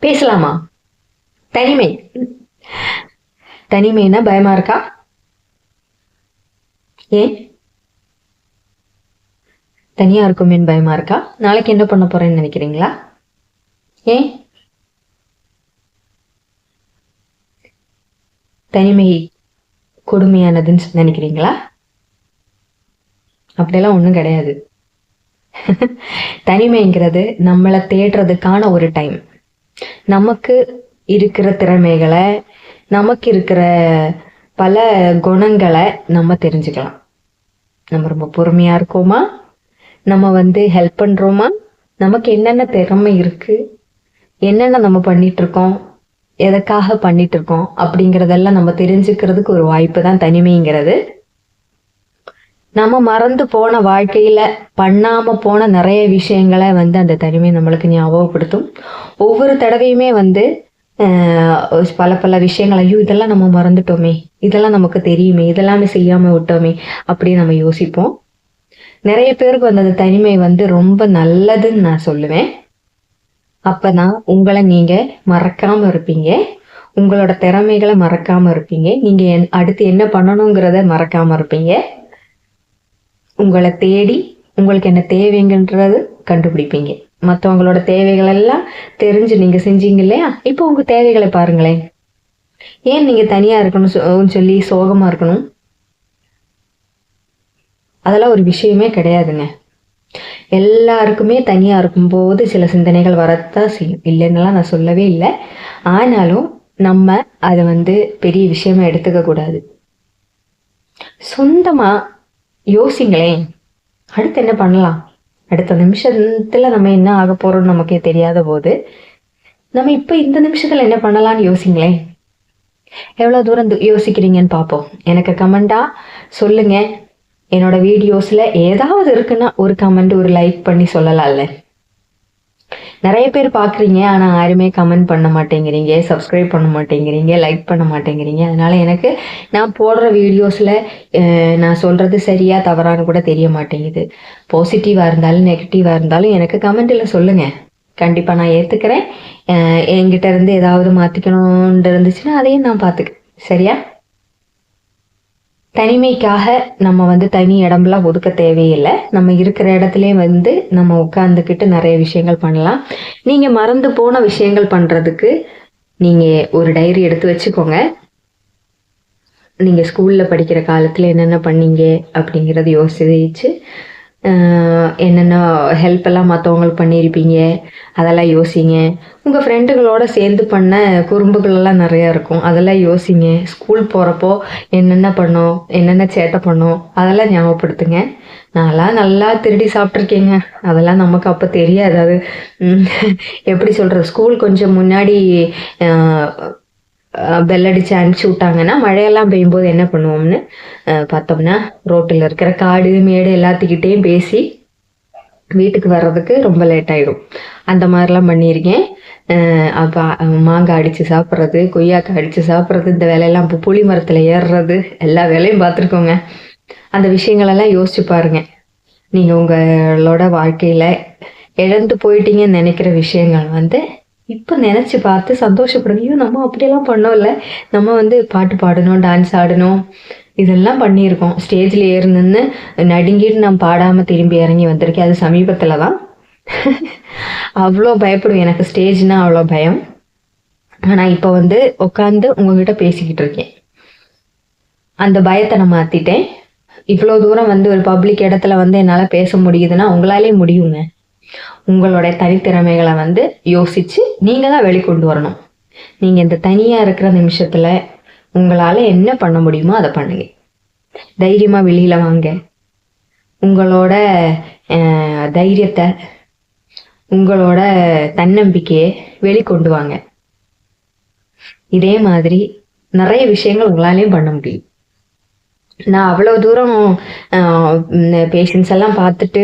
பேசலாமா? தனிமை. தனிமைன்னா பயமா இருக்கா? ஏன் தனியா இருக்குமேன்னு பயமா இருக்கா? நாளைக்கு என்ன பண்ண போறேன்னு நினைக்கிறீங்களா? ஏன் தனிமை கொடுமையானதுன்னு நினைக்கிறீங்களா? அப்படியெல்லாம் ஒன்றும் கிடையாது. தனிமைங்கிறது நம்மளை தேடுறதுக்கான ஒரு டைம். நமக்கு இருக்கிற திறமைகளை, நமக்கு இருக்கிற பல குணங்களை நம்ம தெரிஞ்சுக்கலாம். நம்ம ரொம்ப பொறுமையா இருக்கோமா, நம்ம ஹெல்ப் பண்றோமா, நமக்கு என்னென்ன திறமை இருக்கு, என்னென்ன நம்ம பண்ணிட்டு இருக்கோம், எதற்காக பண்ணிட்டு இருக்கோம் அப்படிங்கிறதெல்லாம் நம்ம தெரிஞ்சுக்கிறதுக்கு ஒரு வாய்ப்பு தான் தனிமைங்கிறது. நம்ம மறந்து போன வாழ்க்கையில பண்ணாம போன நிறைய விஷயங்களை அந்த தனிமை நம்மளுக்கு ஞாபகப்படுத்தும். ஒவ்வொரு தடவையுமே பல பல விஷயங்கள், ஐயோ இதெல்லாம் நம்ம மறந்துட்டோமே, இதெல்லாம் நமக்கு தெரியுமே, இதெல்லாம் செய்யாம விட்டோமே அப்படின்னு நம்ம யோசிப்போம். நிறைய பேருக்கு அந்த தனிமை ரொம்ப நல்லதுன்னு நான் சொல்லுவேன். அப்பதான் உங்களை நீங்க மறக்காம இருப்பீங்க, உங்களோட திறமைகளை மறக்காம இருப்பீங்க, நீங்க அடுத்து என்ன பண்ணணுங்கிறத மறக்காம இருப்பீங்க. உங்களை தேடி உங்களுக்கு என்ன தேவைங்கன்றது கண்டுபிடிப்பீங்க. மற்றவங்களோட தேவைகள் எல்லாம் தெரிஞ்சு நீங்க செஞ்சீங்க இல்லையா? இப்போ உங்க தேவைகளை பாருங்களேன். ஏன் நீங்க தனியா இருக்கணும் சொல்லி சோகமா இருக்கணும்? அதெல்லாம் ஒரு விஷயமே கிடையாதுங்க. எல்லாருக்குமே தனியா இருக்கும்போது சில சிந்தனைகள் வரத்தான் செய்யும், இல்லைன்னெல்லாம் நான் சொல்லவே இல்லை. ஆனாலும் நம்ம அதை பெரிய விஷயமா எடுத்துக்க கூடாது. சொந்தமா யோசிங்களேன், அடுத்து என்ன பண்ணலாம், அடுத்த நிமிஷத்துல நம்ம என்ன ஆக போறோம்னு நமக்கே தெரியாத போது நம்ம இப்ப இந்த நிமிஷத்துல என்ன பண்ணலாம்னு யோசிங்களேன். எவ்வளவு தூரம் யோசிக்கிறீங்கன்னு பார்ப்போம். எனக்கு கமெண்டா சொல்லுங்க. என்னோட வீடியோஸ்ல ஏதாவது இருக்குன்னா ஒரு கமெண்ட், ஒரு லைக் பண்ணி சொல்லலாம்ல. நிறைய பேர் பாக்குறீங்க, ஆனா யாருமே கமெண்ட் பண்ண மாட்டேங்கிறீங்க, சப்ஸ்கிரைப் பண்ண மாட்டேங்கிறீங்க, லைக் பண்ண மாட்டேங்கிறீங்க. அதனால எனக்கு நான் போடுற வீடியோஸ்ல நான் சொல்றது சரியா தவறான்னு கூட தெரிய மாட்டேங்குது. பாசிட்டிவா இருந்தாலும் நெகட்டிவா இருந்தாலும் எனக்கு கமெண்ட்ல சொல்லுங்க, கண்டிப்பா நான் ஏத்துக்கிறேன். என்கிட்ட இருந்து ஏதாவது மாத்திக்கணும்னு இருந்துச்சுன்னா அதையும் நான் பாத்துக்கிறேன். சரியா? தனிமைக்காக நம்ம தனி இடம்லாம் ஒதுக்க தேவையில்லை. நம்ம இருக்கிற இடத்துல நம்ம உட்கார்ந்துக்கிட்டு நிறைய விஷயங்கள் பண்ணலாம். நீங்க மறந்து போன விஷயங்கள் பண்றதுக்கு நீங்க ஒரு டைரி எடுத்து வச்சுக்கோங்க. நீங்க ஸ்கூல்ல படிக்கிற காலத்துல என்னென்ன பண்ணீங்க அப்படிங்கறத யோசிச்சு, என்னென்ன ஹெல்ப் எல்லாம் மற்றவங்களுக்கு பண்ணியிருப்பீங்க அதெல்லாம் யோசிங்க. உங்கள் ஃப்ரெண்டுகளோட சேர்ந்து பண்ண குறும்புகள் எல்லாம் நிறையா இருக்கும், அதெல்லாம் யோசிங்க. ஸ்கூல் போகிறப்போ என்னென்ன பண்ணோம், என்னென்ன சேட்டை பண்ணோம் அதெல்லாம் ஞாபகப்படுத்துங்க. நான்லாம் நல்லா திருடி சாப்பிட்ருக்கேங்க, அதெல்லாம் நமக்கு அப்போ தெரியாது. அது எப்படி சொல்கிறது, ஸ்கூல் கொஞ்சம் முன்னாடி பெல் அடிச்சு அனுப்பிச்சி விட்டாங்கன்னா மழையெல்லாம் பெய்யும்போது என்ன பண்ணுவோம்னு பார்த்தோம்னா, ரோட்டில் இருக்கிற காடு மேடு எல்லாத்துக்கிட்டேயும் பேசி வீட்டுக்கு வர்றதுக்கு ரொம்ப லேட் ஆகிடும். அந்த மாதிரிலாம் பண்ணியிருக்கேன். அப்போ மாங்காய் அடித்து சாப்பிட்றது, கொய்யாக்காய் அடித்து சாப்பிட்றது, இந்த வேலையெல்லாம் இப்போ புளி மரத்தில் ஏறுறது, எல்லா வேலையும் பார்த்துருக்கோங்க. அந்த விஷயங்களெல்லாம் யோசிச்சு பாருங்க. நீங்கள் உங்களோட வாழ்க்கையில் இழந்து போயிட்டீங்கன்னு நினைக்கிற விஷயங்கள் இப்போ நினச்சி பார்த்து சந்தோஷப்படுங்க. ஐயோ நம்ம அப்படியெல்லாம் பண்ணோம்ல, நம்ம பாட்டு பாடணும், டான்ஸ் ஆடணும், இதெல்லாம் பண்ணியிருக்கோம். ஸ்டேஜில் ஏறினு நடுங்கிட்டு நான் பாடாமல் திரும்பி இறங்கி வந்திருக்கேன். அது சமீபத்தில் தான். அவ்வளோ பயப்படுவேன், எனக்கு ஸ்டேஜ்னா அவ்வளோ பயம். ஆனால் இப்போ உட்காந்து உங்ககிட்ட பேசிக்கிட்டு இருக்கேன். அந்த பயத்தை நான் மாற்றிட்டேன். இவ்வளோ தூரம் ஒரு பப்ளிக் இடத்துல என்னால் பேச முடியுதுன்னா உங்களாலே முடியுங்க. உங்களோட தனித்திறமைகளை யோசிச்சு நீங்க தான் வெளிக்கொண்டு வரணும். நீங்க இந்த தனியா இருக்கிற நிமிஷத்துல உங்களால என்ன பண்ண முடியுமோ அதை பண்ணுங்க. தைரியமா வெளியில வாங்க. உங்களோட தைரியத்தை, உங்களோட தன்னம்பிக்கையை வெளிக்கொண்டு வாங்க. இதே மாதிரி நிறைய விஷயங்கள் உங்களாலையும் பண்ண முடியும். நான் அவ்வளோ தூரம் பேஷண்ட்ஸ் எல்லாம் பார்த்துட்டு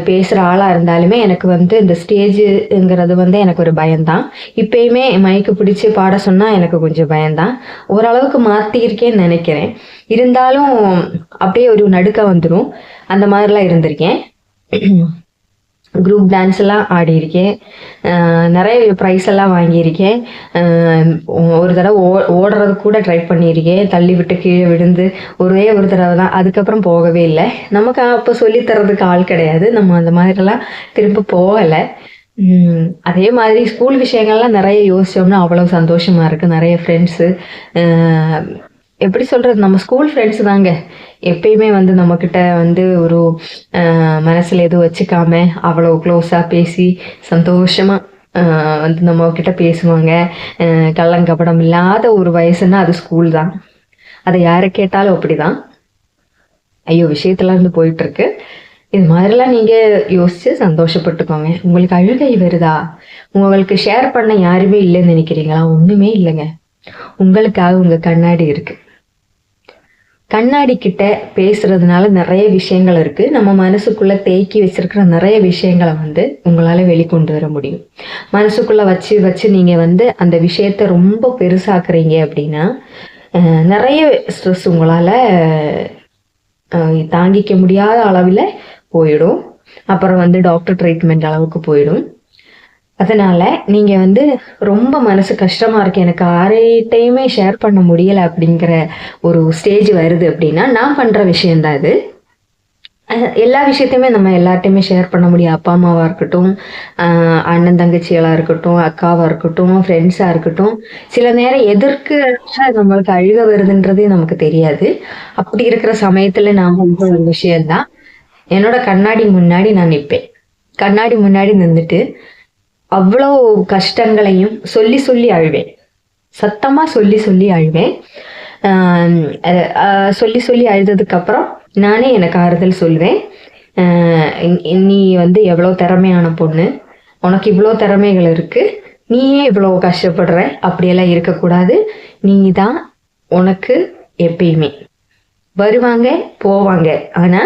பேசுகிற ஆளாக இருந்தாலுமே எனக்கு இந்த ஸ்டேஜுங்கிறது எனக்கு ஒரு பயம்தான். இப்பயுமே மைக்கு பிடிச்சி பாட சொன்னால் எனக்கு கொஞ்சம் பயம்தான். ஓரளவுக்கு மாற்றிருக்கேன்னு நினைக்கிறேன். இருந்தாலும் அப்படியே ஒரு நடுக்க வந்துடும். அந்த மாதிரிலாம் இருந்திருக்கேன். குரூப் டான்ஸ் எல்லாம் ஆடியிருக்கேன். நிறைய ப்ரைஸ் எல்லாம் வாங்கியிருக்கேன். ஒரு தடவை ஓடுறது கூட ட்ரை பண்ணியிருக்கேன். தள்ளி விட்டு கீழே விழுந்து ஒரே ஒரு தடவை தான், அதுக்கப்புறம் போகவே இல்லை. நமக்கு அப்போ சொல்லித்தரதுக்கு ஆள் கிடையாது. நம்ம அந்த மாதிரிலாம் திரும்ப போகலை. அதே மாதிரி ஸ்கூல் விஷயங்கள்லாம் நிறைய யோசிச்சோம்னா அவ்வளோ சந்தோஷமா இருக்கு. நிறைய ஃப்ரெண்ட்ஸு, எப்படி சொல்றது, நம்ம ஸ்கூல் ஃப்ரெண்ட்ஸ் தாங்க எப்பயுமே வந்து நம்மக்கிட்ட வந்து ஒரு மனசுல எதுவும் வச்சுக்காம அவ்வளோ க்ளோஸாக பேசி சந்தோஷமா வந்து நம்ம கிட்ட பேசுவாங்க. கள்ளங்கபடம் இல்லாத ஒரு வயசுன்னா அது ஸ்கூல் தான். அதை யாரை கேட்டாலும் அப்படிதான். ஐயோ, விஷயத்துல இருந்து போயிட்டு இருக்கு. இது மாதிரிலாம் நீங்க யோசிச்சு சந்தோஷப்பட்டுக்கோங்க. உங்களுக்கு அழுகை வருதா, உங்களுக்கு ஷேர் பண்ண யாருமே இல்லைன்னு நினைக்கிறீங்களா? ஒண்ணுமே இல்லைங்க. உங்களுக்காக உங்க கண்ணாடி இருக்கு. கண்ணாடி கிட்ட பேசுறதுனால நிறைய விஷயங்கள் இருக்கு. நம்ம மனசுக்குள்ள தேக்கி வச்சிருக்கிற நிறைய விஷயங்களை வந்து உங்களால வெளிக்கொண்டு வர முடியும். மனசுக்குள்ள வச்சு வச்சு நீங்க வந்து அந்த விஷயத்த ரொம்ப பெருசாக்குறீங்க அப்படின்னா நிறைய ஸ்ட்ரெஸ் உங்களால தாங்கிக்க முடியாத அளவில் போயிடும். அப்புறம் வந்து டாக்டர் ட்ரீட்மெண்ட் அளவுக்கு போயிடும். அதனால நீங்க வந்து ரொம்ப மனசு கஷ்டமா இருக்கு, எனக்கு யார்கிட்டையுமே ஷேர் பண்ண முடியல அப்படிங்கிற ஒரு ஸ்டேஜ் வருது அப்படின்னா நான் பண்ற விஷயம்தான் இது. எல்லா விஷயத்தையுமே நம்ம எல்லார்ட்டையுமே ஷேர் பண்ண முடியும். அப்பா அம்மாவா இருக்கட்டும், அண்ணன் தங்கச்சிகளா இருக்கட்டும், அக்காவா இருக்கட்டும், ஃப்ரெண்ட்ஸா இருக்கட்டும். சில நேரம் எதற்கு நம்மளுக்கு அழுக வருதுன்றதே நமக்கு தெரியாது. அப்படி இருக்கிற சமயத்துல நான் பண்ற ஒரு விஷயம்தான், என்னோட கண்ணாடி முன்னாடி நான் நிற்பேன். கண்ணாடி முன்னாடி நின்றுட்டு அவ்வளோ கஷ்டங்களையும் சொல்லி சொல்லி அழுவேன். சத்தமா சொல்லி சொல்லி அழுவேன். சொல்லி சொல்லி அழுததுக்கு அப்புறம் நானே எனக்கு ஆறுதல் சொல்லுவேன். நீ வந்து எவ்வளோ திறமையான பொண்ணு, உனக்கு இவ்வளோ திறமைகள் இருக்கு, நீயே இவ்வளோ கஷ்டப்படுற, அப்படியெல்லாம் இருக்கக்கூடாது. நீ தான் உனக்கு எப்பயுமே வருவாங்க போவாங்க, ஆனா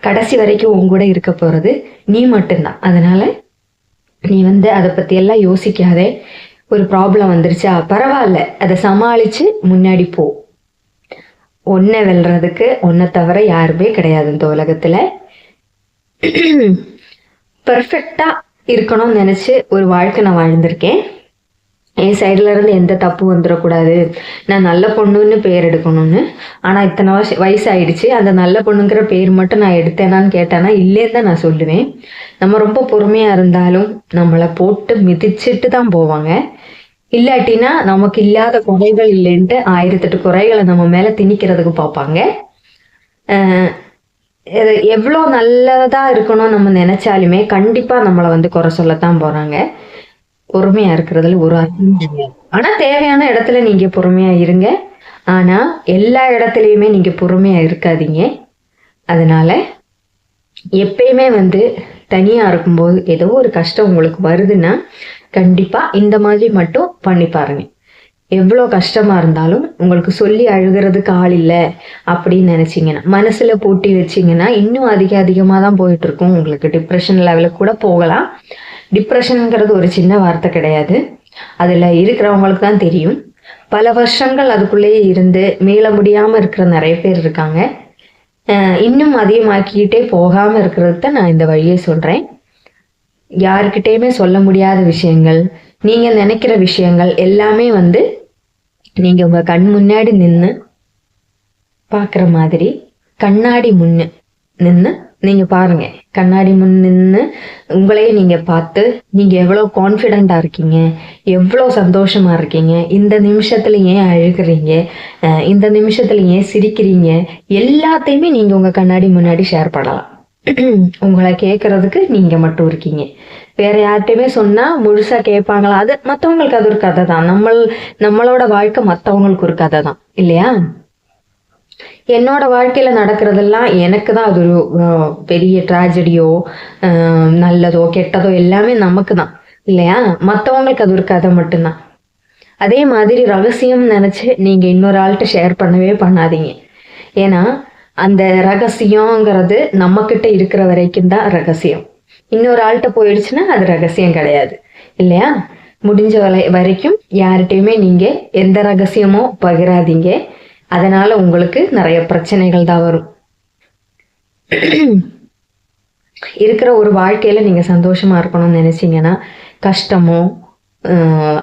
கடைசி வரைக்கும் உன் கூட இருக்க போறது நீ மட்டும்தான். அதனால நீ வந்து அதை பத்தி எல்லாம் யோசிக்காதே. ஒரு ப்ராப்ளம் வந்துருச்சா, பரவாயில்ல, அதை சமாளிச்சு முன்னாடி போ. ஒன்னை வெல்றதுக்கு ஒன்னை தவிர யாருமே கிடையாது இந்த உலகத்துல. பெர்ஃபெக்டா இருக்கணும்னு நினைச்சு ஒரு வாழ்க்கை நான் வாழ்ந்திருக்கேன். என் சைட்ல இருந்து எந்த தப்பு வந்துடக்கூடாது, நான் நல்ல பொண்ணுன்னு பேர் எடுக்கணும்னு. ஆனா இத்தனை வயசு ஆயிடுச்சு, அந்த நல்ல பொண்ணுங்கிற பேர் மட்டும் நான் எடுத்தேனான்னு கேட்டானா இல்லேன்னு தான் நான் சொல்லுவேன். நம்ம ரொம்ப பொறுமையா இருந்தாலும் நம்மளை போட்டு மிதிச்சுட்டு தான் போவாங்க. இல்லாட்டினா நமக்கு இல்லாத குறைகள் இல்லைன்ட்டு 1008 குறைகளை நம்ம மேல திணிக்கிறதுக்கு பார்ப்பாங்க. எவ்வளோ நல்லதா இருக்கணும் நம்ம நினைச்சாலுமே கண்டிப்பா நம்மளை வந்து குறை சொல்லத்தான் போறாங்க. பொறுமையா இருக்கிறதுல ஒரு அர்த்தம் கிடையாது. ஆனா தேவையான இடத்துல நீங்க பொறுமையா இருங்க. ஆனா எல்லா இடத்துலயுமே நீங்க பொறுமையா இருக்காதீங்க. அதனால எப்பயுமே வந்து தனியா இருக்கும்போது ஏதோ ஒரு கஷ்டம் உங்களுக்கு வருதுன்னா கண்டிப்பா இந்த மாதிரி மட்டும் பண்ணி பாருங்க. எவ்வளோ கஷ்டமா இருந்தாலும் உங்களுக்கு சொல்லி அழுகிறதுக்கு ஆள் இல்லை அப்படின்னு நினைச்சீங்கன்னா, மனசுல பூட்டி வச்சிங்கன்னா இன்னும் அதிகமாக தான் போயிட்டு இருக்கும். உங்களுக்கு டிப்ரெஷன் லெவலுக்கு கூட போகலாம். டிப்ரெஷனுங்கிறது ஒரு சின்ன வார்த்தை கிடையாது. அதில் இருக்கிறவங்களுக்கு தான் தெரியும். பல வருஷங்கள் அதுக்குள்ளேயே இருந்து மீள முடியாமல் இருக்கிற நிறைய பேர் இருக்காங்க. இன்னும் அதிகமாக்கிக்கிட்டே போகாமல் இருக்கிறது தான் நான் இந்த வழியை சொல்கிறேன். யாருக்கிட்டேயுமே சொல்ல முடியாத விஷயங்கள், நீங்கள் நினைக்கிற விஷயங்கள் எல்லாமே வந்து நீங்கள் உங்கள் கண் முன்னாடி நின்று பார்க்குற மாதிரி கண்ணாடி முன்னு நின்று நீங்க பாருங்க. கண்ணாடி முன் நின்று உங்களையே நீங்க பார்த்து நீங்க எவ்வளோ கான்ஃபிடென்ட்டா இருக்கீங்க, எவ்வளோ சந்தோஷமா இருக்கீங்க, இந்த நிமிஷத்துல ஏன் அழுகிறீங்க, இந்த நிமிஷத்துல ஏன் சிரிக்கிறீங்க, எல்லாத்தையுமே நீங்க உங்க கண்ணாடி முன்னாடி ஷேர் பண்ணலாம். உங்களை கேட்கறதுக்கு நீங்க மட்டும் இருக்கீங்க. வேற யார்கிட்டயுமே சொன்னா முழுசா கேட்பாங்களா? அது மற்றவங்களுக்கு அது ஒரு கதை தான். நம்மளோட வாழ்க்கை மற்றவங்களுக்கு ஒரு கதை தான் இல்லையா? என்னோட வாழ்க்கையில நடக்கிறதெல்லாம் எனக்கு தான் அது ஒரு பெரிய ட்ராஜடியோ நல்லதோ கெட்டதோ எல்லாமே நமக்கு தான் இல்லையா? மற்றவங்களுக்கு அது ஒரு கதை மட்டும்தான். அதே மாதிரி ரகசியம் நினைச்சு நீங்க இன்னொரு ஆள்கிட்ட ஷேர் பண்ணவே பண்ணாதீங்க. ஏன்னா அந்த ரகசியங்கிறது நம்ம கிட்ட இருக்கிற வரைக்கும் தான் ரகசியம். இன்னொரு ஆள்கிட்ட போயிடுச்சுன்னா அது ரகசியம் கிடையாது இல்லையா? முடிஞ்ச வரைக்கும் யார்கிட்டயுமே நீங்க எந்த ரகசியமோ பகிராதீங்க. அதனால உங்களுக்கு நிறைய பிரச்சனைகள் தான் வரும். இருக்கிற ஒரு வாழ்க்கையில் நீங்கள் சந்தோஷமாக இருக்கணும்னு நினச்சிங்கன்னா கஷ்டமோ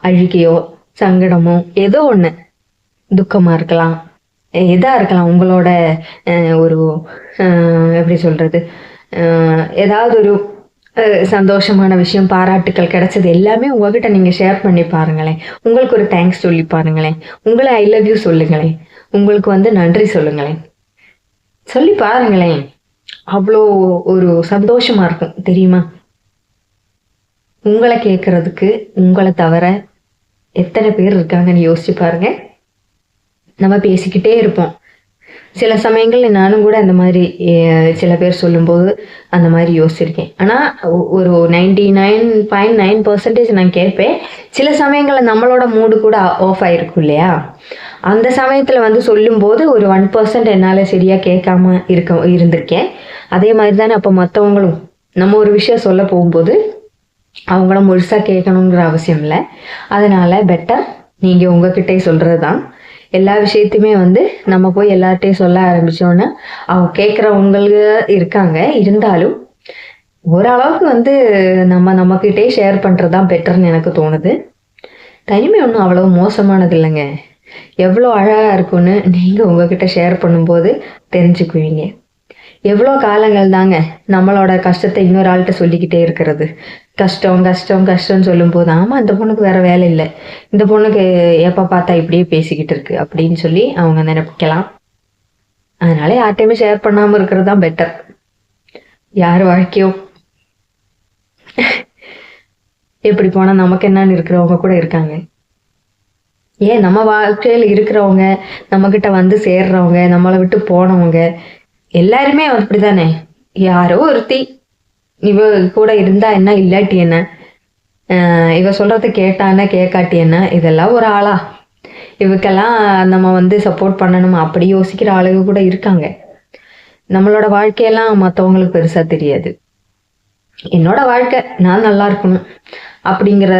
அழுகையோ சங்கடமோ ஏதோ ஒன்று துக்கமாக இருக்கலாம், எதாக இருக்கலாம், உங்களோட ஒரு எப்படி சொல்கிறது, ஏதாவது ஒரு சந்தோஷமான விஷயம், பாராட்டுக்கள் கிடைச்சது எல்லாமே உங்ககிட்ட நீங்கள் ஷேர் பண்ணி பாருங்களேன். உங்களுக்கு ஒரு தேங்க்ஸ் சொல்லி பாருங்களேன். உங்களை ஐ லவ் யூ சொல்லுங்களேன். உங்களுக்கு வந்து நன்றி சொல்லுங்களேன். சொல்லி பாருங்களேன். அவ்வளோ ஒரு சந்தோஷமா இருக்கும் தெரியுமா? உங்களை கேட்கறதுக்கு உங்களை தவிர எத்தனை பேர் இருக்காங்கன்னு யோசிச்சு பாருங்க. நம்ம பேசிக்கிட்டே இருப்போம். சில சமயங்கள்ல நானும் கூட அந்த மாதிரி சில பேர் சொல்லும்போது அந்த மாதிரி யோசிச்சிருக்கேன். ஆனால் ஒரு 99.9% நான் கேட்பேன். சில சமயங்களில் நம்மளோட மூடு கூட ஆஃப் ஆயிருக்கும் இல்லையா? அந்த சமயத்தில் வந்து சொல்லும்போது ஒரு 1% என்னால் சரியாக கேட்காம இருந்திருக்கேன். அதே மாதிரி தானே அப்போ மற்றவங்களும் நம்ம ஒரு விஷயம் சொல்ல போகும்போது அவங்கள முழுசாக கேட்கணுங்கிற அவசியம் இல்லை. அதனால் பெட்டர் நீங்கள் உங்ககிட்டே சொல்கிறது தான். எல்லா விஷயத்தையுமே வந்து நம்ம போய் எல்லார்ட்டையும் சொல்ல ஆரம்பித்தோன்னா அவங்க கேட்குறவங்களுக்கு இருக்காங்க. இருந்தாலும் ஓரளவுக்கு வந்து நம்மக்கிட்டே ஷேர் பண்ணுறது தான் பெட்டர்னு எனக்கு தோணுது. தனிமை ஒன்றும் அவ்வளோ மோசமானது இல்லைங்க. எவ்வளோ அழகாக இருக்குன்னு நீங்கள் உங்ககிட்ட ஷேர் பண்ணும்போது தெரிஞ்சுக்குவீங்க. எவ்வளோ காலங்கள் தாங்க நம்மளோட கஷ்டத்தை இன்னொரு ஆள்கிட்ட சொல்லிக்கிட்டே இருக்கிறது. கஷ்டம் கஷ்டம் கஷ்டம்னு சொல்லும்போது ஆமாம் இந்த பொண்ணுக்கு வேற வேலை இல்லை, இந்த பொண்ணுக்கு எப்போ பார்த்தா இப்படியே பேசிக்கிட்டு இருக்கு அப்படின்னு சொல்லி அவங்க நினைக்கலாம். அதனால யார்ட்டையுமே ஷேர் பண்ணாமல் இருக்கிறது தான் பெட்டர். யார் வாழ்க்கையோ எப்படி போனால் நமக்கு என்னன்னு இருக்கிறவங்க கூட இருக்காங்க. ஏன் நம்ம வாழ்க்கையில் இருக்கிறவங்க, நம்மக்கிட்ட வந்து சேர்றவங்க, நம்மளை விட்டு போனவங்க எல்லாருமே அப்படிதானே. யாரோ ஒருத்தி இவ கூட இருந்தா என்ன, இல்லாட்டி என்ன, இவ சொல்றத கேட்டானா கேட்காட்டி என்ன, இதெல்லாம் ஒரு ஆளா? இவக்கெல்லாம் நம்ம வந்து சப்போர்ட் பண்ணணுமா அப்படி யோசிக்கிற ஆளுங்க கூட இருக்காங்க. நம்மளோட வாழ்க்கையெல்லாம் மற்றவங்களுக்கு பெருசா தெரியாது. என்னோட வாழ்க்கை நான் நல்லா இருக்கணும் அப்படிங்கிற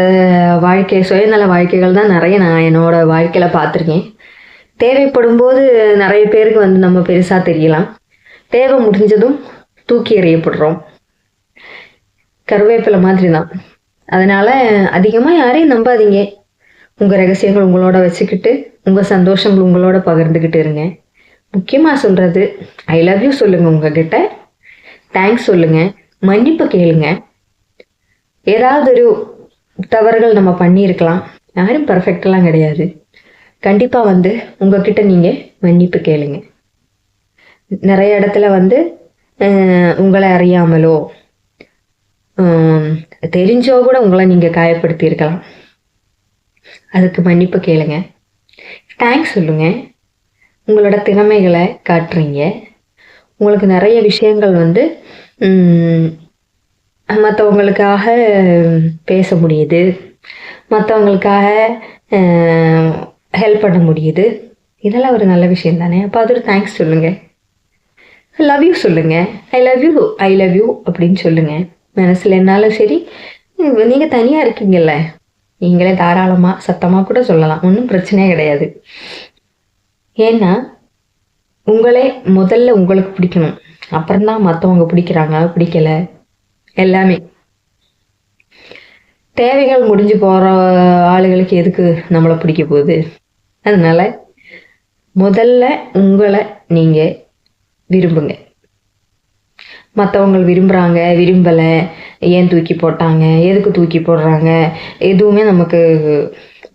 வாழ்க்கை, சுயநல வாழ்க்கைகள் தான் நிறைய நான் என்னோட வாழ்க்கையில பார்த்துருக்கேன். தேவைப்படும் போது நிறைய பேருக்கு வந்து நம்ம பெருசா தெரியலாம். தேவை முடிஞ்சதும் தூக்கி எறியப்படுறோம். கருவேப்பிலை மாதிரி தான். அதனால அதிகமாக யாரையும் நம்பாதீங்க. உங்கள் ரகசியங்கள் உங்களோட வச்சுக்கிட்டு உங்கள் சந்தோஷங்கள் உங்களோட பகிர்ந்துக்கிட்டு இருங்க. முக்கியமாக சொல்கிறது ஐ லவ் யூ சொல்லுங்கள். உங்ககிட்ட தேங்க்ஸ் சொல்லுங்கள், மன்னிப்பு கேளுங்க. ஏதாவது ஒரு தவறுகள் நம்ம பண்ணியிருக்கலாம். யாரும் பர்ஃபெக்டெல்லாம் கிடையாது. கண்டிப்பாக வந்து உங்ககிட்ட நீங்கள் மன்னிப்பு கேளுங்க. நிறைய இடத்துல வந்து உங்களை அறியாமலோ தெரிஞ்சோ கூட உங்களை நீங்கள் காயப்படுத்தி இருக்கலாம். அதுக்கு மன்னிப்பு கேளுங்க, தேங்க்ஸ் சொல்லுங்க. உங்களோட திறமைகளை காட்டுறீங்க. உங்களுக்கு நிறைய விஷயங்கள் வந்து மற்றவங்களுக்காக பேச முடியுது, மற்றவங்களுக்காக ஹெல்ப் பண்ண முடியுது. இதெல்லாம் ஒரு நல்ல விஷயம் தானே. அப்போ அது ஒரு தேங்க்ஸ் சொல்லுங்கள். லவ் யூ சொல்லுங்கள். ஐ லவ் யூ அப்படின்னு சொல்லுங்கள். மனசில் என்னாலும் சரி. நீங்கள் தனியாக இருக்கீங்கல்ல, நீங்களே தாராளமாக சத்தமாக கூட சொல்லலாம், ஒன்றும் பிரச்சனையே கிடையாது. ஏன்னா உங்களே முதல்ல உங்களுக்கு பிடிக்கணும், அப்புறம்தான் மற்றவங்க பிடிக்கிறாங்க பிடிக்கல எல்லாமே. தேவைகள் முடிஞ்சு போகிற ஆளுகளுக்கு எதுக்கு நம்மளை பிடிக்க போகுது? அதனால முதல்ல உங்களை நீங்கள் விரும்புங்க. மற்றவங்க விரும்புகிறாங்க விரும்பலை, ஏன் தூக்கி போட்டாங்க, எதுக்கு தூக்கி போடுறாங்க, எதுவுமே நமக்கு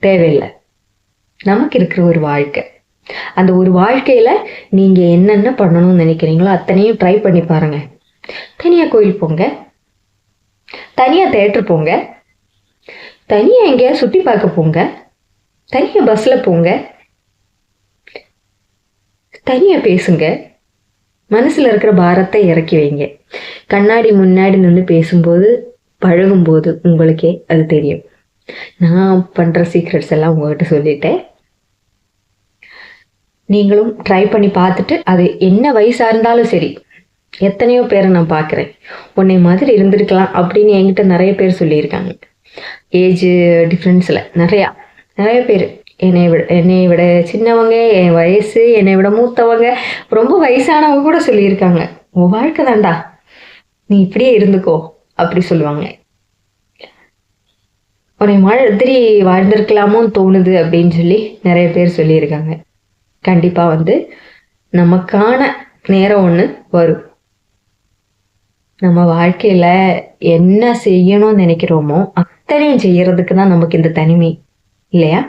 தேவையில்லை. நமக்கு இருக்கிற ஒரு வாழ்க்கை, அந்த ஒரு வாழ்க்கையில் நீங்கள் என்னென்ன பண்ணணும்னு நினைக்கிறீங்களோ அத்தனையும் ட்ரை பண்ணி பாருங்கள். தனியாக கோயில் போங்க, தனியாக தேட்டர் போங்க, தனியாக எங்கேயா சுற்றி பார்க்க போங்க, தனியாக பஸ்ஸில் போங்க, தனியாக பேசுங்க. மனசில் இருக்கிற பாரத்தை இறக்கி வைங்க. கண்ணாடி முன்னாடி நின்று பேசும்போது பழகும்போது உங்களுக்கே அது தெரியும். நான் பண்ணுற சீக்ரெட்ஸ் எல்லாம் உங்கள்கிட்ட சொல்லிட்டேன். நீங்களும் ட்ரை பண்ணி பார்த்துட்டு, அது என்ன வயசாக இருந்தாலும் சரி. எத்தனையோ பேரை நான் பார்க்குறேன், உன்னை மாதிரி இருந்திருக்கலாம் அப்படின்னு என்கிட்ட நிறைய பேர் சொல்லியிருக்காங்க. ஏஜ் டிஃப்ரென்ஸில் நிறைய பேர், என்னை விட சின்னவங்க, என் வயசு என்னை விட மூத்தவங்க, ரொம்ப வயசானவங்க கூட சொல்லியிருக்காங்க, உன் வாழ்க்கை தான்டா, நீ இப்படியே இருந்துக்கோ அப்படி சொல்லுவாங்க. உன்னை மாதிரி வாழ்ந்திருக்கலாமோன்னு தோணுது அப்படின்னு சொல்லி நிறைய பேர் சொல்லியிருக்காங்க. கண்டிப்பா வந்து நமக்கான நேரம் ஒண்ணு வரும். நம்ம வாழ்க்கையில என்ன செய்யணும்னு நினைக்கிறோமோ அத்தனையும் செய்யறதுக்கு தான் நமக்கு இந்த தனிமை இல்லையா?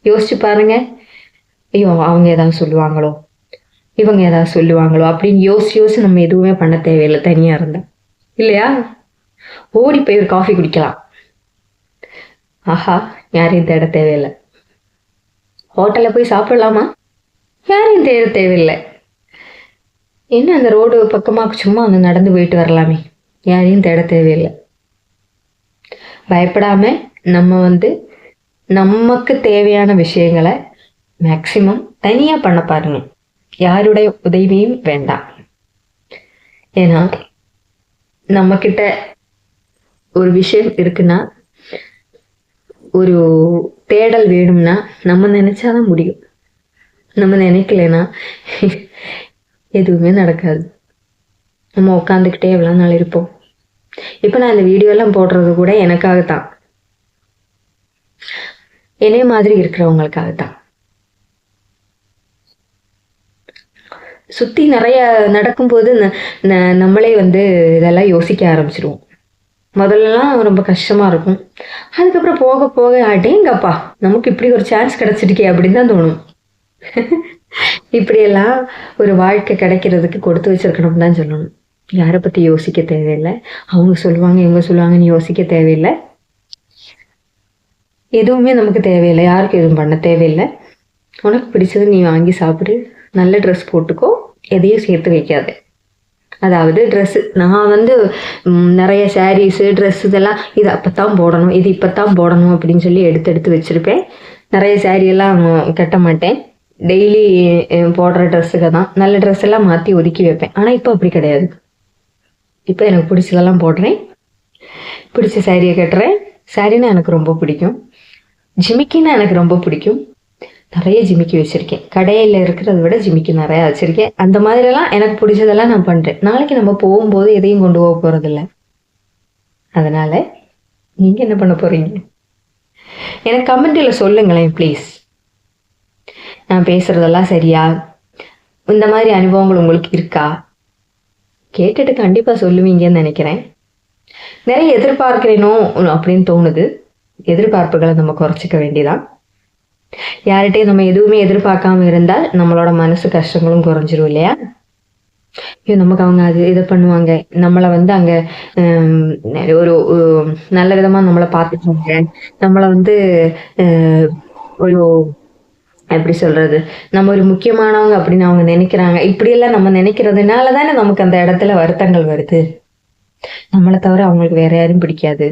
யோசிச்சு பாருங்க. ஐயோ அவங்க ஏதாவது சொல்லுவாங்களோ, இவங்க ஏதாவது சொல்லுவாங்களோ அப்படின்னு யோசிச்சு நம்ம எதுவுமே பண்ண தேவையில்லை தனியா இருந்தா, இல்லையா? ஓடி போய் ஒரு காஃபி குடிக்கலாம். ஆஹா, யாரையும் தேட தேவையில்லை. ஹோட்டல்ல போய் சாப்பிடலாமா? யாரையும் தேட தேவையில்லை. என்ன அந்த ரோடு பக்கமா சும்மா அங்க நடந்து போயிட்டு வரலாமே, யாரையும் தேட தேவையில்லை. பயப்படாம நம்ம வந்து நமக்கு தேவையான விஷயங்களை மேக்சிமம் தனியா பண்ண பாருங்க. யாருடைய உதவியும் வேண்டாம். ஏன்னா நம்ம கிட்ட ஒரு விஷயம் இருக்குன்னா, ஒரு தேடல் வேணும்னா நம்ம நினைச்சாதான் முடியும். நம்ம நினைக்கலன்னா எதுவுமே நடக்காது. நம்ம உட்காந்துக்கிட்டே எவ்வளவு நாள் இருப்போம். இப்ப நான் இந்த வீடியோ எல்லாம் போடுறது கூட எனக்காகத்தான், என்னே மாதிரி இருக்கிறவங்களுக்காகத்தான். சுத்தி நிறைய நடக்கும்போது நம்மளே வந்து இதெல்லாம் யோசிக்க ஆரம்பிச்சிருவோம். முதல்லலாம் ரொம்ப கஷ்டமா இருக்கும். அதுக்கப்புறம் போக போக அடேங்கப்பா நமக்கு இப்படி ஒரு சான்ஸ் கிடைச்சிருக்கே அப்படின்னு தான் தோணும். இப்படியெல்லாம் ஒரு வாழ்க்கை கிடைக்கிறதுக்கு கொடுத்து வச்சிருக்கணும் தான் சொல்லணும். யாரை பத்தி யோசிக்க தேவையில்லை. அவங்க சொல்லுவாங்க இவங்க சொல்லுவாங்கன்னு யோசிக்க தேவையில்லை. எதுவுமே நமக்கு தேவையில்லை. யாருக்கும் எதுவும் பண்ண தேவையில்லை. உனக்கு பிடிச்சது நீ வாங்கி சாப்பிடு, நல்ல ட்ரெஸ் போட்டுக்கோ, எதையும் சேர்த்து வைக்காது. அதாவது ட்ரெஸ்ஸு நான் வந்து நிறைய சாரீஸு ட்ரெஸ் இதெல்லாம் இது அப்போத்தான் போடணும், இது இப்போத்தான் போடணும் அப்படின்னு சொல்லி எடுத்து வச்சுருப்பேன். நிறைய சாரியெல்லாம் கட்ட மாட்டேன். டெய்லி போடுற ட்ரெஸ்ஸுக்கு தான் நல்ல ட்ரெஸ் எல்லாம் மாற்றி ஒதுக்கி வைப்பேன். ஆனால் இப்போ அப்படி கிடையாது. இப்போ எனக்கு பிடிச்சதெல்லாம் போடுறேன், பிடிச்ச சாரியை கட்டுறேன். சாரின்னா எனக்கு ரொம்ப பிடிக்கும். ஜிமிக்கின்னா எனக்கு ரொம்ப பிடிக்கும். நிறைய ஜிமிக்கி வச்சுருக்கேன். கடையில் இருக்கிறத விட ஜிமிக்கி நிறையா வச்சுருக்கேன். அந்த மாதிரிலாம் எனக்கு பிடிச்சதெல்லாம் நான் பண்ணுறேன். நாளைக்கு நம்ம போகும்போது எதையும் கொண்டு போக போகிறதில்ல. அதனால் நீங்கள் என்ன பண்ண போகிறீங்க? எனக்கு கமெண்ட்டில் சொல்லுங்களேன் ப்ளீஸ். நான் பேசுகிறதெல்லாம் சரியா? இந்த மாதிரி அனுபவங்கள் உங்களுக்கு இருக்கா? கேட்டுட்டு கண்டிப்பாக சொல்லுவீங்கன்னு நினைக்கிறேன். நிறைய எதிர்பார்க்கிறேனோ அப்படின்னு தோணுது. எதிர்பார்ப்புகளை நம்ம குறைச்சிக்க வேண்டியதான். யார்கிட்டையும் நம்ம எதுவுமே எதிர்பார்க்காம இருந்தால் நம்மளோட மனசு கஷ்டங்களும் குறைஞ்சிரும் இல்லையா? ஐயோ நமக்கு அவங்க அது இதை பண்ணுவாங்க, நம்மளை வந்து அங்கே ஒரு நல்ல விதமாக நம்மளை பார்த்துக்குவாங்க, நம்மளை வந்து ஒரு எப்படி சொல்றது, நம்ம ஒரு முக்கியமானவங்க அப்படின்னு அவங்க நினைக்கிறாங்க. இப்படியெல்லாம் நம்ம நினைக்கிறதுனால தானே நமக்கு அந்த இடத்துல வருத்தங்கள் வருது. நம்மளை தவிர அவங்களுக்கு வேற யாரும் பிடிக்காது,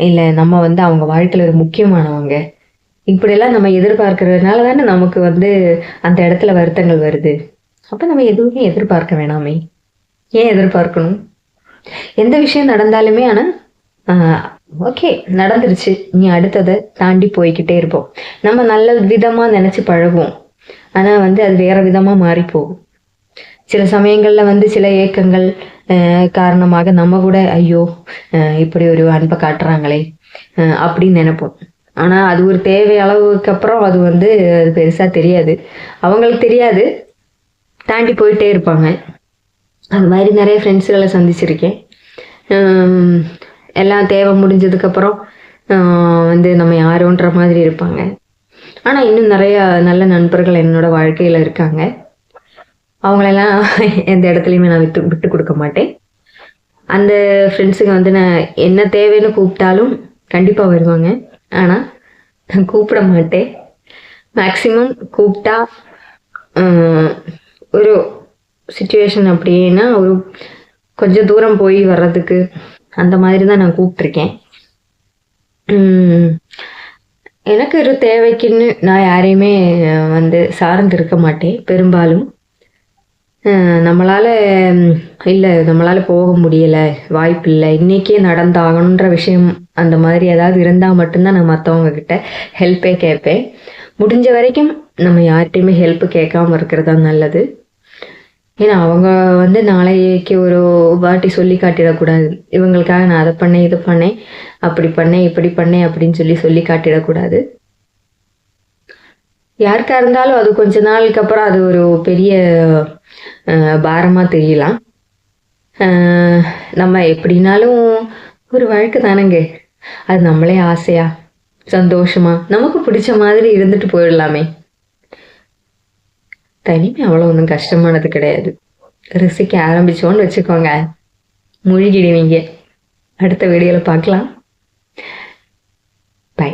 இல்லை நம்ம வந்து அவங்க வாழ்க்கையில் ஒரு முக்கியமானவங்க, இப்படியெல்லாம் நம்ம எதிர்பார்க்கறதுனால தானே நமக்கு வந்து அந்த இடத்துல வருத்தங்கள் வருது. அப்போ நம்ம எதுவுமே எதிர்பார்க்க வேணாமே. ஏன் எதிர்பார்க்கணும்? எந்த விஷயம் நடந்தாலுமே ஆனால் ஓகே நடந்துருச்சு, நீ அடுத்ததை தாண்டி போய்கிட்டே இருப்போம். நம்ம நல்ல விதமாக நினச்சி பழகுவோம், ஆனால் வந்து அது வேற விதமாக மாறி போகும். சில சமயங்களில் வந்து சில ஏக்கங்கள் காரணமாக நம்ம கூட ஐயோ இப்படி ஒரு அன்பை காட்டுறாங்களே அப்படின்னு நினைப்போம். ஆனால் அது ஒரு தேவை அளவுக்கு அப்புறம் அது வந்து அது பெருசாக தெரியாது, அவங்களுக்கு தெரியாது, தாண்டி போயிட்டே இருப்பாங்க. அது மாதிரி நிறைய ஃப்ரெண்ட்ஸுகளை சந்திச்சிருக்கேன். எல்லாம் தேவை முடிஞ்சதுக்கப்புறம் வந்து நம்ம யாரோன்ற மாதிரி இருப்பாங்க. ஆனால் இன்னும் நிறையா நல்ல நண்பர்கள் என்னோட வாழ்க்கையில் இருக்காங்க. அவங்களெல்லாம் எந்த இடத்துலையுமே நான் விட்டு கொடுக்க மாட்டேன். அந்த ஃப்ரெண்ட்ஸுங்க வந்து நான் என்ன தேவைன்னு கூப்பிட்டாலும் கண்டிப்பாக வருவாங்க. ஆனால் நான் கூப்பிட மாட்டேன். மேக்ஸிமம் கூப்பிட்டா ஒரு சுச்சுவேஷன் அப்படின்னா ஒரு கொஞ்சம் தூரம் போய் வர்றதுக்கு அந்த மாதிரி தான் நான் கூப்பிட்ருக்கேன். எனக்கு ஒரு தேவைக்குன்னு நான் யாரையுமே வந்து சார்ந்து இருக்க மாட்டேன். பெரும்பாலும் நம்மளால் போக முடியலை, வாய்ப்பு இல்லை, இன்றைக்கே நடந்தாகணுன்ற விஷயம் அந்த மாதிரி ஏதாவது இருந்தால் மட்டும்தான் நான் மற்றவங்க கிட்ட ஹெல்ப்பே கேட்பேன். முடிஞ்ச வரைக்கும் நம்ம யார்கிட்டையுமே ஹெல்ப்பு கேட்காம இருக்கிறது தான் நல்லது. ஏன்னா அவங்க வந்து நாளைக்கு ஒரு வாட்டி சொல்லி காட்டிடக்கூடாது. இவங்களுக்காக நான் அதை பண்ணேன், இது பண்ணேன், அப்படி பண்ணேன், இப்படி பண்ணேன் அப்படின்னு சொல்லி சொல்லி காட்டிடக்கூடாது. யாருக்கா இருந்தாலும் அது கொஞ்ச நாளுக்கு அப்புறம் அது ஒரு பெரிய பாரமா தெரியலாம். நம்ம எப்படினாலும் ஒரு வாழ்க்கை தானேங்க. அது நம்மளே ஆசையா, சந்தோஷமா, நமக்கு பிடிச்ச மாதிரி இருந்துட்டு போயிடலாமே. தனிமை அவ்வளோ ஒன்றும் கஷ்டமானது கிடையாது. ரசிக்க ஆரம்பிச்சோன்னு வச்சுக்கோங்க, மூழ்கிடுவீங்க. அடுத்த வீடியோவில் பார்க்கலாம். பை.